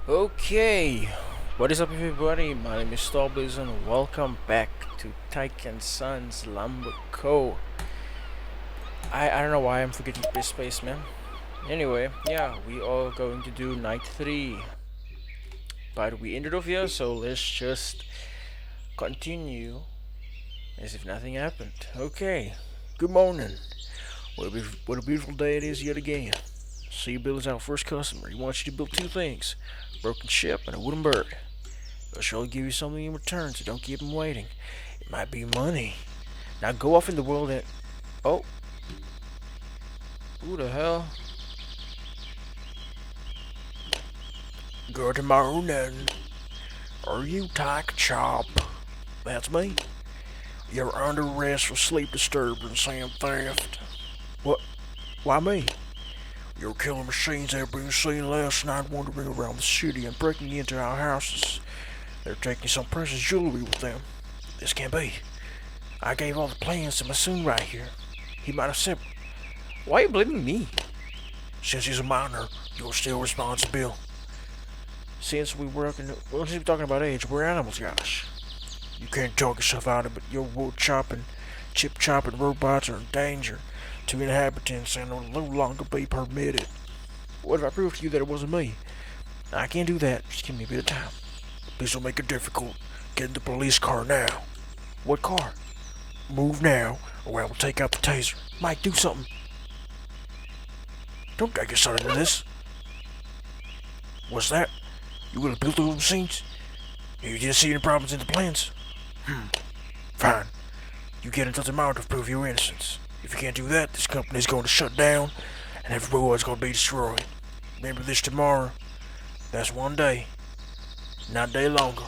Okay, what is up everybody? My name is Starbliz and welcome back to Tyke and Sons Lumber Co. I don't know why I'm forgetting this space, man. Anyway, yeah, we are going to do night 3. But we ended off here, so let's just continue as if nothing happened. Okay, good morning. What a beautiful day it is yet again. See, Bill is our first customer. He wants you to build two things: a broken ship and a wooden bird. He'll surely give you something in return, so don't keep him waiting. It might be money. Now go off in the world and... Oh. Who the hell? Good morning. Are you Tyke Chop? That's me. You're under arrest for sleep disturbance and theft. What? Why me? Your killing machines have been seen last night wandering around the city and breaking into our houses. They're taking some precious jewelry with them. This can't be. I gave all the plans to my son right here. He might have said... Why are you blaming me? Since he's a minor, you're still responsible. Since we're talking about age, we're animals, gosh. You can't talk yourself out of it. Your wood chopping, chip chopping robots are in danger to inhabitants and will no longer be permitted. What if I prove to you that it wasn't me? I can't do that. Just give me a bit of time. This will make it difficult. Get in the police car now. What car? Move now, or I will take out the taser. Mike, do something. Don't take your son into this. What's that? You gonna build those machines? You didn't see any problems in the plans? Fine. You get until tomorrow to prove your innocence. If you can't do that, this company's going to shut down, and everyone's going to be destroyed. Remember this tomorrow. That's one day. Not a day longer.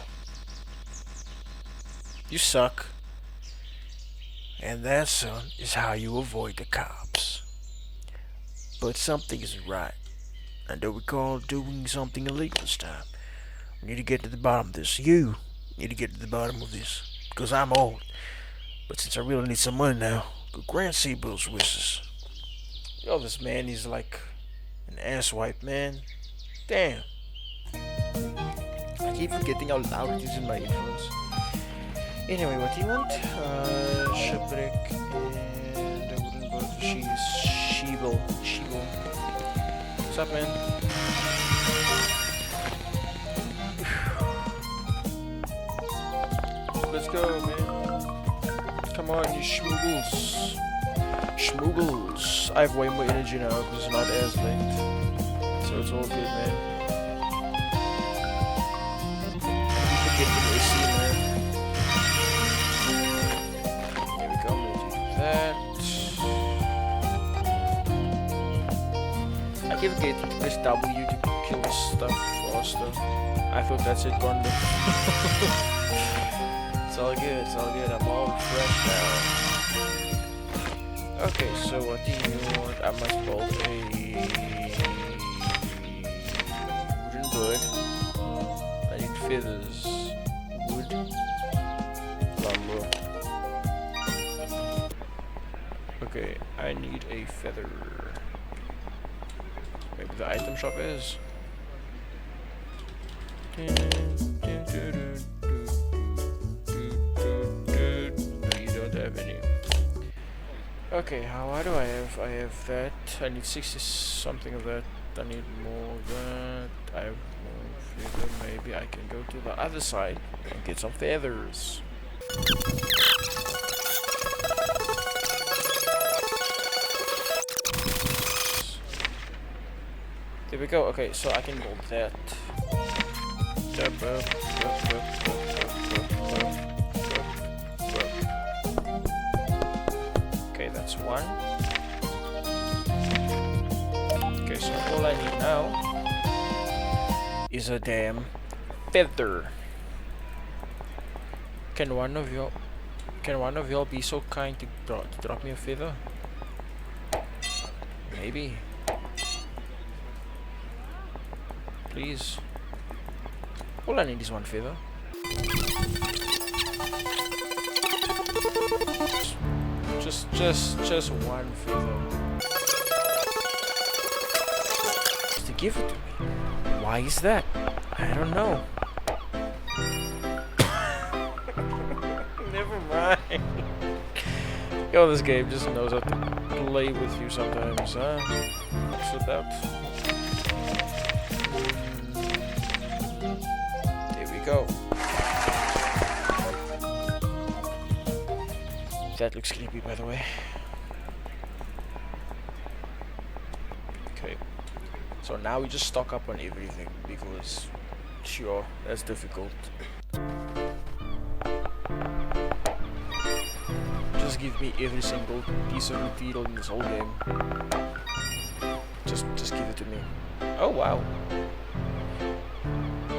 You suck. And that, son, is how you avoid the cops. But something isn't right. I don't recall doing something illegal this time. We need to get to the bottom of this. You need to get to the bottom of this. Because I'm old. But since I really need some money now, go grant Seabill's wishes. Yo, this man is like an asswipe, man. Damn. I keep forgetting how loud it is in my earphones. Anyway, what do you want? Shipwreck and a wooden bird for Sheeble. What's up, man? Let's go, man. Come on, you schmoogles. Schmoogles. I have way more energy now because it's not as late. So it's all good, man. Get the AC, man. There we go, I'm gonna do that. I keep forgetting to press W to kill this stuff faster. I thought that's it, gone. It's all good, I'm all refreshed now. Okay, so what do you want? I must build a wooden bird. I need feathers. Wood, lumber. Okay, I need a feather. Maybe the item shop is. No, you don't have any. Okay, what do I have? I have that. I need 60 something of that. I need more of that. I have more feather. Maybe I can go to the other side and get some feathers. There we go. Okay, so I can build that. Okay, that's one. Okay, so all I need now is a damn feather. Can one of y'all be so kind to drop me a feather? Maybe. Please. All I need is one feather. Just one feather. Just to give it to me. Why is that? I don't know. Never mind. Yo, this game just knows how to play with you sometimes, huh? So that. Here we go. That looks creepy, by the way. Okay. So now we just stock up on everything because, sure, that's difficult. Just give me every single piece of material in this whole game. Just give it to me. Oh wow.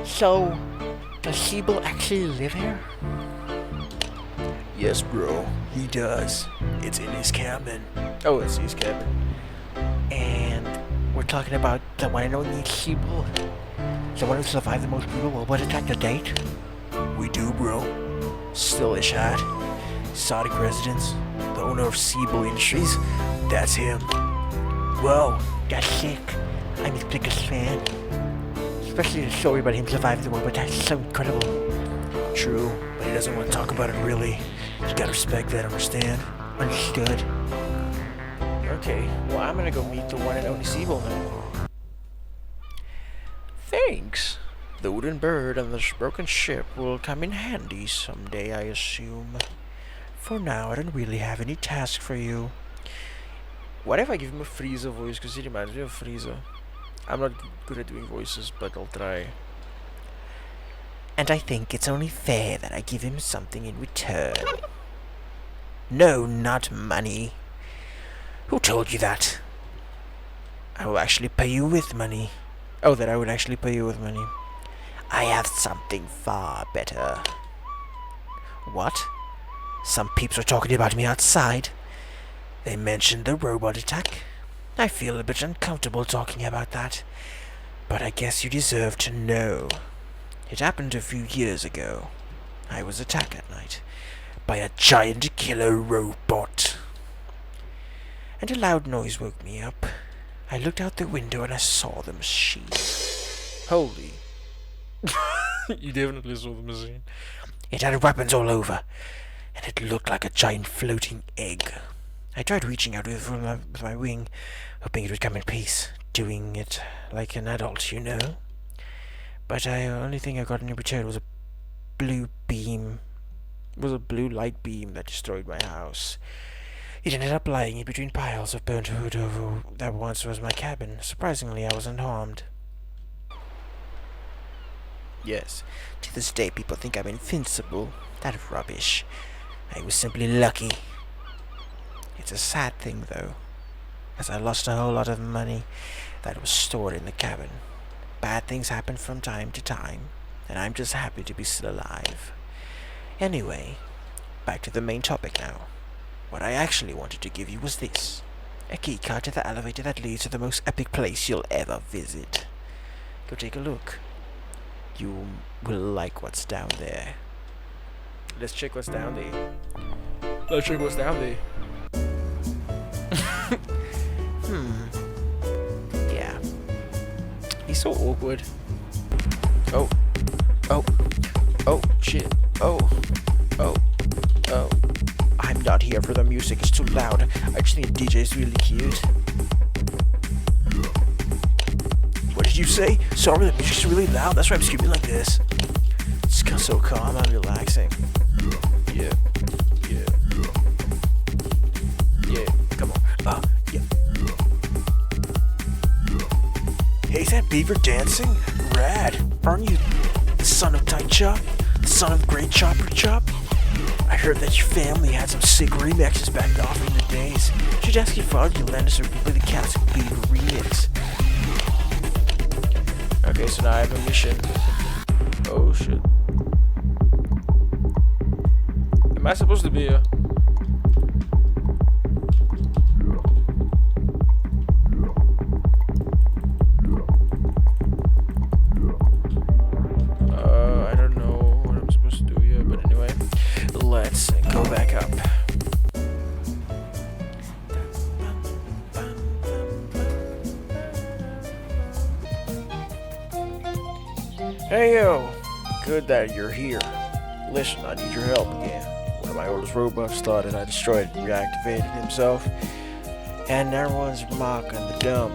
So, does Siebel actually live here? Yes, bro, he does. It's in his cabin. Oh, it's his cabin. And we're talking about the one and only Siebel? The one who survived the most brutal robot attack to date? We do, bro. Still a shot. Saudi residence, the owner of Siebel Industries, that's him. Whoa, that's sick. I'm his biggest fan. Especially the story about him surviving the robot attack is so incredible. True, but he doesn't want to talk about it really. You gotta respect that, understand? Understood. Okay, well I'm gonna go meet the one and only Siebel now. Thanks. The wooden bird and this broken ship will come in handy someday, I assume. For now, I don't really have any task for you. What if I give him a Frieza voice? Because he reminds me of Frieza. I'm not good at doing voices, but I'll try. And I think it's only fair that I give him something in return. No, not money. Who told you that? I will actually pay you with money. Oh, that I would actually pay you with money. I have something far better. What? Some peeps are talking about me outside. They mentioned the robot attack. I feel a bit uncomfortable talking about that, but I guess you deserve to know. It happened a few years ago. I was attacked at night by a giant killer robot. And a loud noise woke me up. I looked out the window and I saw the machine. Holy. You definitely saw the machine. It had weapons all over, and it looked like a giant floating egg. I tried reaching out with my wing, hoping it would come in peace, doing it like an adult, you know. But the only thing I got in return was a blue light beam that destroyed my house. It ended up lying in between piles of burnt wood over that once was my cabin. Surprisingly, I was unharmed. Yes, to this day people think I'm invincible. That rubbish. I was simply lucky. It's a sad thing, though, as I lost a whole lot of money that was stored in the cabin. Bad things happen from time to time, and I'm just happy to be still alive. Anyway, back to the main topic now. What I actually wanted to give you was this. A keycard to the elevator that leads to the most epic place you'll ever visit. Go take a look. You will like what's down there. Let's check what's down there. Let's check what's down there. Yeah. He's so awkward. Oh. Shit. Oh. I'm not here for the music, it's too loud. I just think the DJ is really cute. What did you say? Sorry, the music's really loud, that's why I'm screaming like this. It's so calm and relaxing. Yeah. Come on. Yeah. Hey, is that beaver dancing? Rad. Aren't you the son of Tyke Chop? The son of Great Chopper Chop? I heard that your family had some sick remixes back off in the days. Should ask your father to lend us a really classic beaver remix. Okay, so now I have a mission. Oh shit. Am I supposed to be here? I don't know what I'm supposed to do here, but anyway, let's go back up. Hey yo, good that you're here. Listen, I need your help again. One of my oldest robots thought that I destroyed and reactivated himself, and everyone's mocking the dump.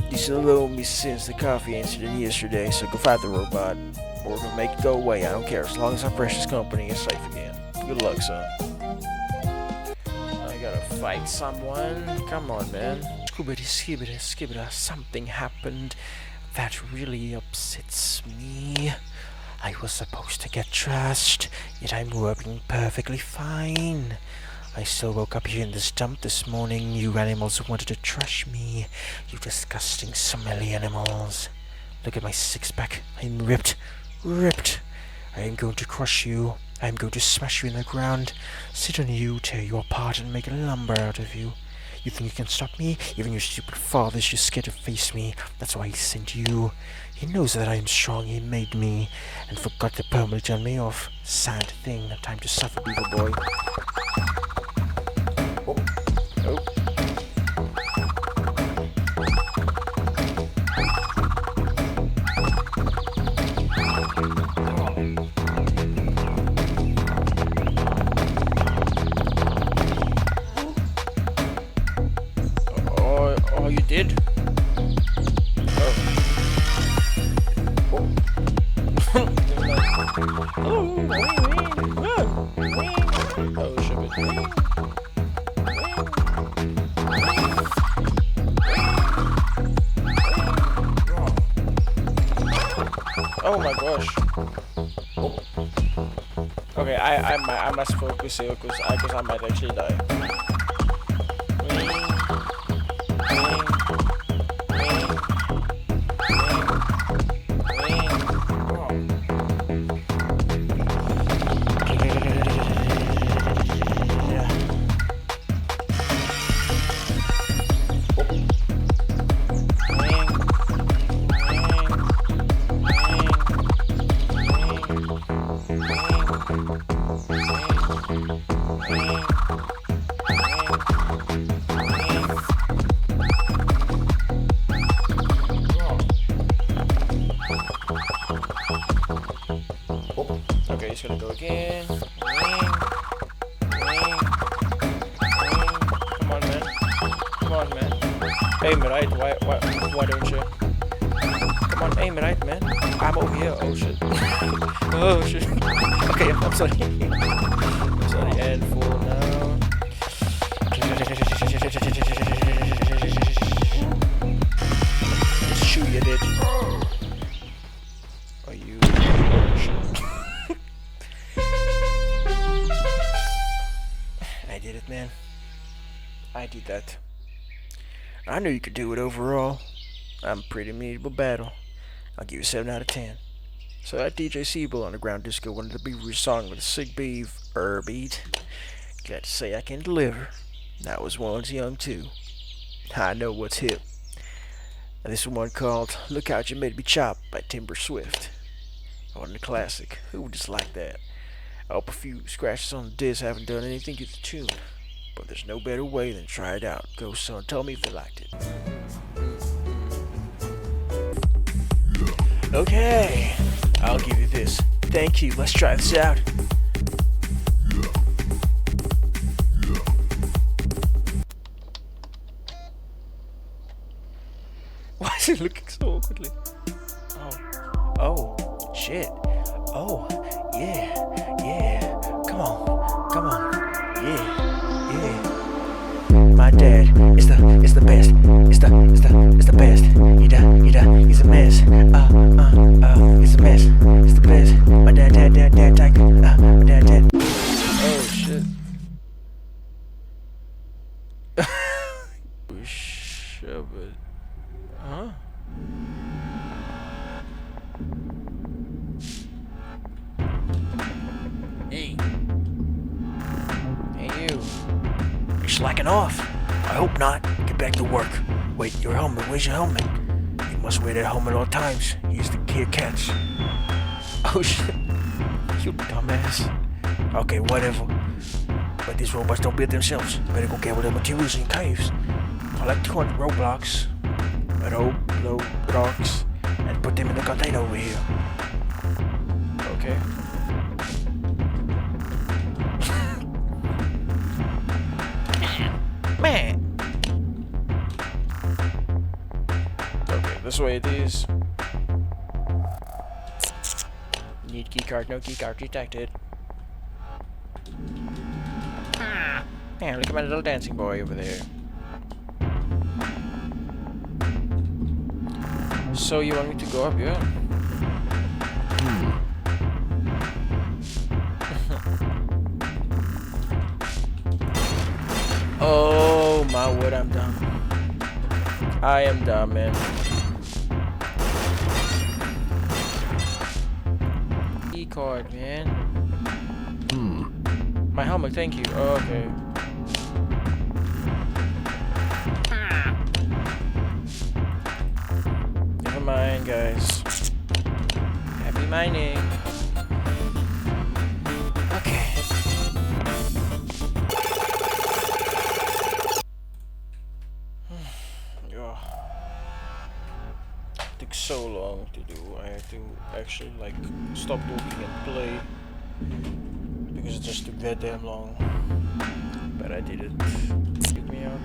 He's alone me since the coffee incident yesterday, so go fight the robot, or go make it go away. I don't care, as long as our precious company is safe again. Good luck, son. I gotta fight someone? Come on, man. Scoobity, skibbity, skibbida, something happened that really upsets me. I was supposed to get trashed, yet I'm working perfectly fine. I still woke up here in this dump this morning. You animals wanted to trash me. You disgusting, smelly animals. Look at my six-pack. I'm ripped. Ripped. I am going to crush you. I am going to smash you in the ground. Sit on you, tear you apart, and make lumber out of you. You think you can stop me? Even your stupid father's just scared to face me. That's why he sent you. He knows that I am strong. He made me, and forgot to permanently turn me off. Sad thing. Time to suffer, beaver boy. Oh, you did? Oh. Oh, shit. Oh my gosh. Okay, I must focus here because I might actually die. Okay, he's gonna go again. Come on, man. Come on, man. Aim it right. Why don't you? Come on, aim it right, man. I'm over here. Oh shit. Oh shit. Okay, I'm sorry. I'm sorry. And full now. Just shoot you, did. Are you? Oh shit. I did it, man. I did that. I knew you could do it overall. I'm a pretty immutable battle. I'll give you 7 out of 10. So that DJ Siebel Underground Disco wanted to be your song with a sick beef beat. Glad to say I can deliver. That was one's young too. I know what's hip. And this one called Look Out You Made Me Chop by Timber Swift. One of the classic. Who would just like that? I hope a few scratches on the disc haven't done anything to the tune. But there's no better way than try it out. Go son, tell me if you liked it. Okay, I'll give you this. Thank you, let's try this out. Why is it looking so awkwardly? Oh, shit. Oh, yeah, come on, yeah. My dad is the best, is the best. He's a mess. He's a mess. He's the best. My dad, Tyke. My dad. Oh shit. Shove it. Huh? Hey. Hey you. You're slacking off. I hope not. Get back to work. Wait, your helmet. Where's your helmet? You must wear that helmet all times. Here's the kid catch. Oh shit. You dumbass. Okay, whatever. But these robots don't build themselves. Better go gather their materials in caves. Collect 200 Roblox. Blocks. And put them in the container over here. Okay. Man. Okay, this way it is. Need keycard, no keycard detected. Yeah, look at my little dancing boy over there. So you want me to go up, yeah? Oh my word, I'm dumb. I am dumb, man. Key card, man. My helmet, thank you. Oh, okay. Never mind, guys. Happy mining. Okay. Yeah. Took so long to do. I had to actually like stop looking and play because it just took that damn long. But I did it. Get me out.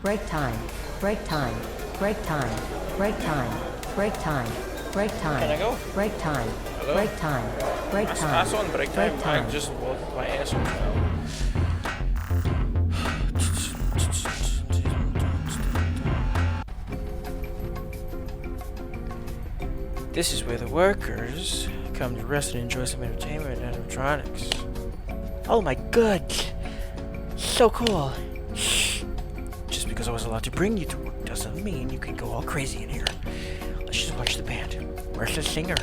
Break time. Break time. Break time. Break time. Break time. Break time. Can I go? Break time. Hello? Break time. Break time. I saw on break time. I just walked my ass off now. This is where the workers come to rest and enjoy some entertainment and electronics. Oh my god! So cool! Just because I was allowed to bring you to work doesn't mean you can go all crazy in here. Let's just watch the band. Where's the singer?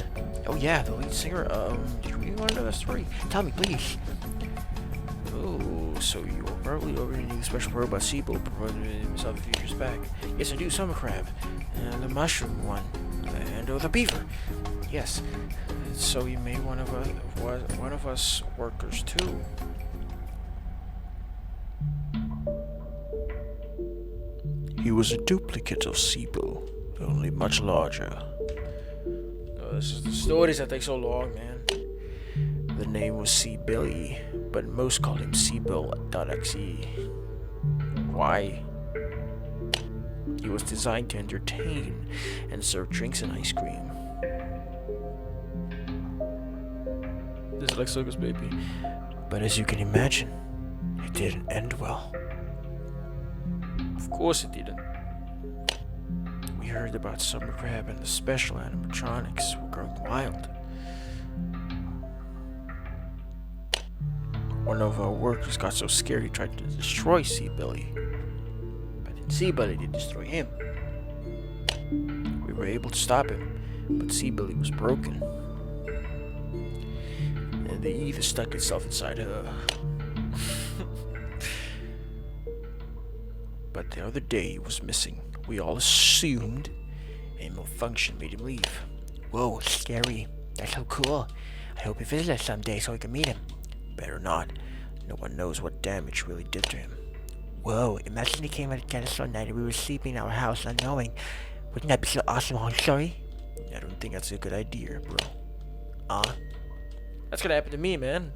Oh yeah, the lead singer. Do you really want to know the story? Tell me, please. Oh, so you are probably over a new special robot Seabull provided himself a few years back. Yes, I do. Summer crab, and the mushroom one, and the beaver. Yes. So you made one of us workers too. He was a duplicate of Seabull, only much larger. Oh, this is the stories that take so long, man. The name was Seabilly, but most call him Seabill.exe. Why? He was designed to entertain and serve drinks and ice cream. This is like Circus Baby. But as you can imagine, it didn't end well. Of course it didn't. We heard about Summer Crab and the special animatronics were going wild. One of our workers got so scared he tried to destroy Seabilly. But then Seabilly did destroy him. We were able to stop him, but Seabilly was broken. And the ether stuck itself inside her. But the other day he was missing. We all assumed a malfunction made him leave. Whoa, scary. That's so cool. I hope he visits us someday so we can meet him. Better not. No one knows what damage really did to him. Whoa, imagine he came at us one night and we were sleeping in our house unknowing. Wouldn't that be so awesome, huh? Sorry? I don't think that's a good idea, bro. That's gonna happen to me, man.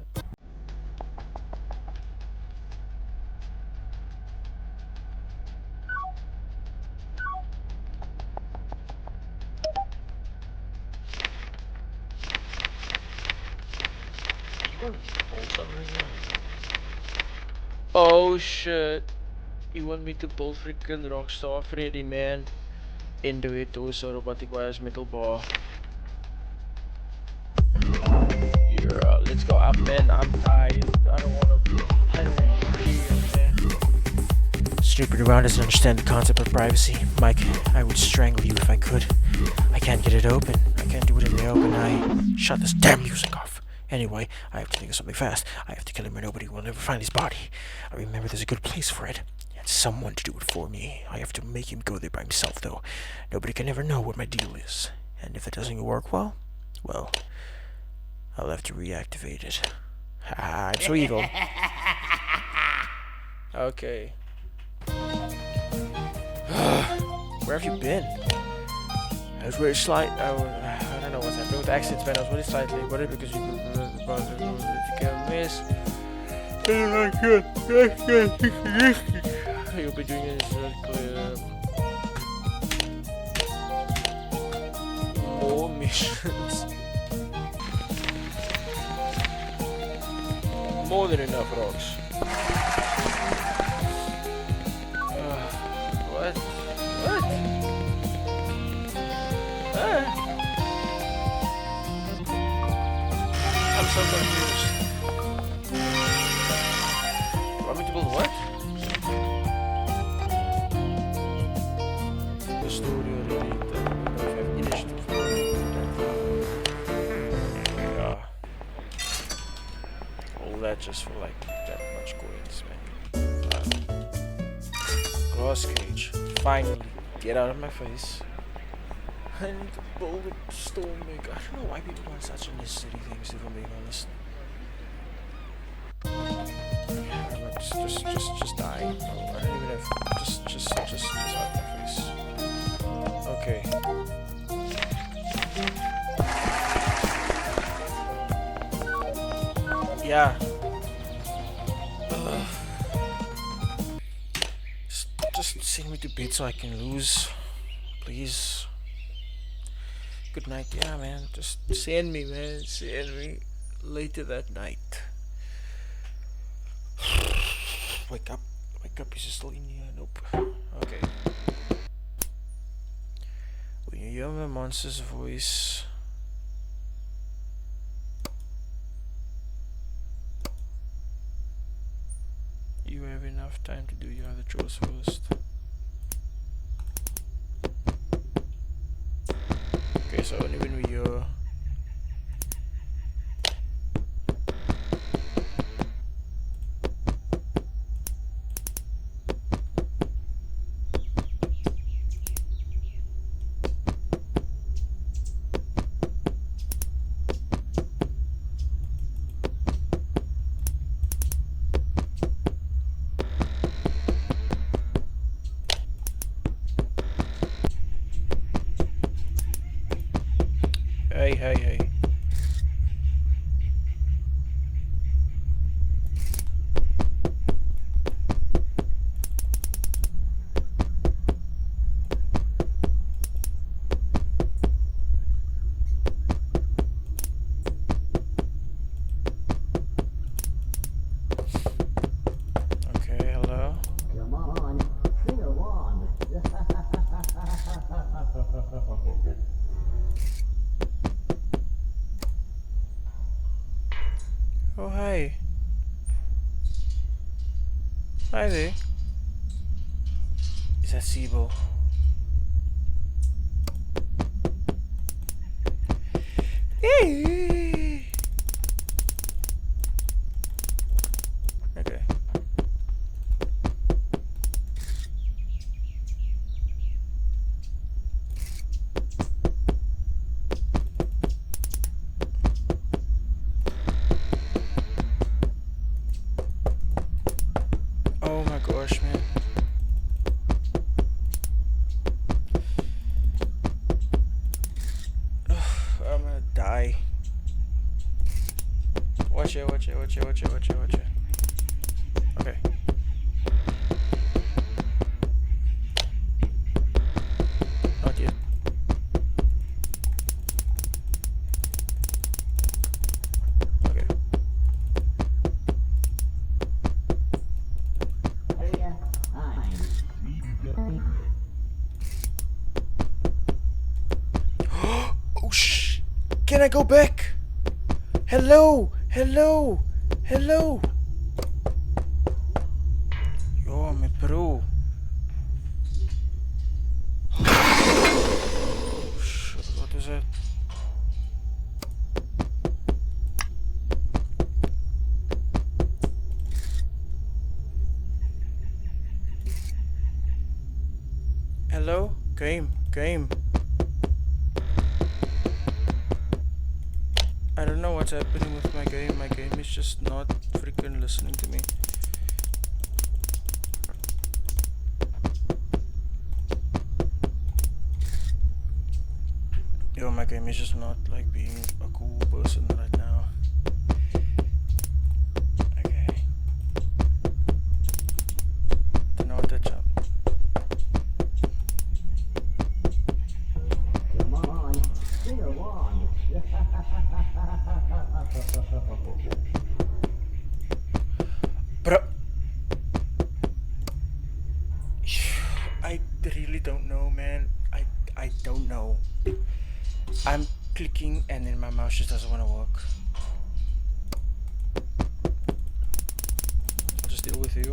Oh shit. You want me to pull freaking Rockstar Freddy, man? Into it too, so robotic wires metal ball. Yeah, let's go up, man. I'm tired. I don't wanna be here, man. Stupid around doesn't understand the concept of privacy. Mike, I would strangle you if I could. I can't get it open. I can't do it in the open. I shut this damn music off. Anyway, I have to think of something fast. I have to kill him or nobody will never find his body. I remember there's a good place for it. And someone to do it for me. I have to make him go there by himself, though. Nobody can ever know what my deal is. And if it doesn't work well, I'll have to reactivate it. Ha, I'm so evil. Okay. Where have you been? I was ready to slide. I don't know what's happening with exit panels. Really slightly worried because you can miss. You'll be doing this more missions. More than enough rocks. What? What? I'm so confused. Want me to build what? The story already. I have initiative. Yeah. All that just for like that much coins, man. Glass cage. Finally. Get out of my face. I need to build a storm maker. I don't know why people want such unnecessary things, if I'm being honest. Just die. No, I don't even have. Just out of my face. Okay. Yeah. Just send me to bed so I can lose, please. Good night. Yeah, man. Just send me, man. Send me later that night. Wake up. Wake up. Is he still in here? Nope. Okay. When you hear the monster's voice, you have enough time to do your other chores first. Okay, so only when we hear hey. Okay, hello. Come on, sing along. Oh, hi. Hi there. Is that Sibo? Hey. Okay. Oh my gosh, man. I'm gonna die. Watch it. Okay. Not yet. Okay. Oh shh! Can I go back? Hello! Yo, I'm a pro. Oh shit, what is it? Hello? Game. I don't know what's happening with my game. My game is just not freaking listening to me. Yo, my my game is just not like being a cool person right now. Okay. Don't know what that's up. Come on, sing along. Bro, I really don't know, man. I don't know. I'm clicking and then my mouse just doesn't want to work. I'll just deal with you.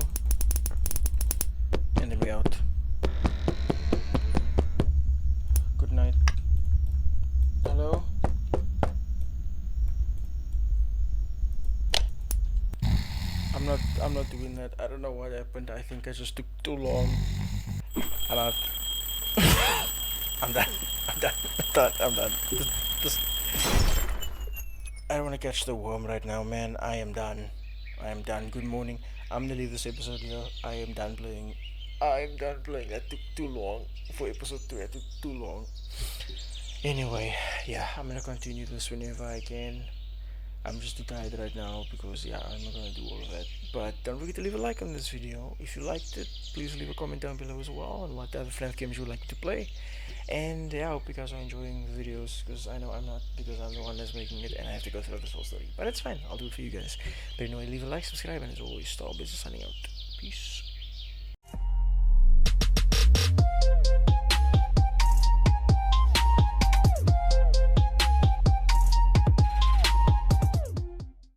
And then we out. Good night. Hello? I'm not doing that. I don't know what happened. I think I just took too long. I'm out. I'm done. I'm done. I'm done. Just, I don't want to catch the worm right now, man. I am done. I am done. Good morning. I'm gonna leave this episode here. I am done playing. I'm done playing. That took too long. For episode 2, that took too long. Anyway, yeah, I'm gonna continue this whenever I can. I'm just too tired right now because yeah, I'm not gonna do all of that. But don't forget to leave a like on this video. If you liked it, please leave a comment down below as well on what other FNAF games you would like to play. And yeah, I hope you guys are enjoying the videos because I know I'm not, because I'm the one that's making it and I have to go through this whole story. But it's fine, I'll do it for you guys. But anyway, leave a like, subscribe, and as always, Star Business signing out. Peace.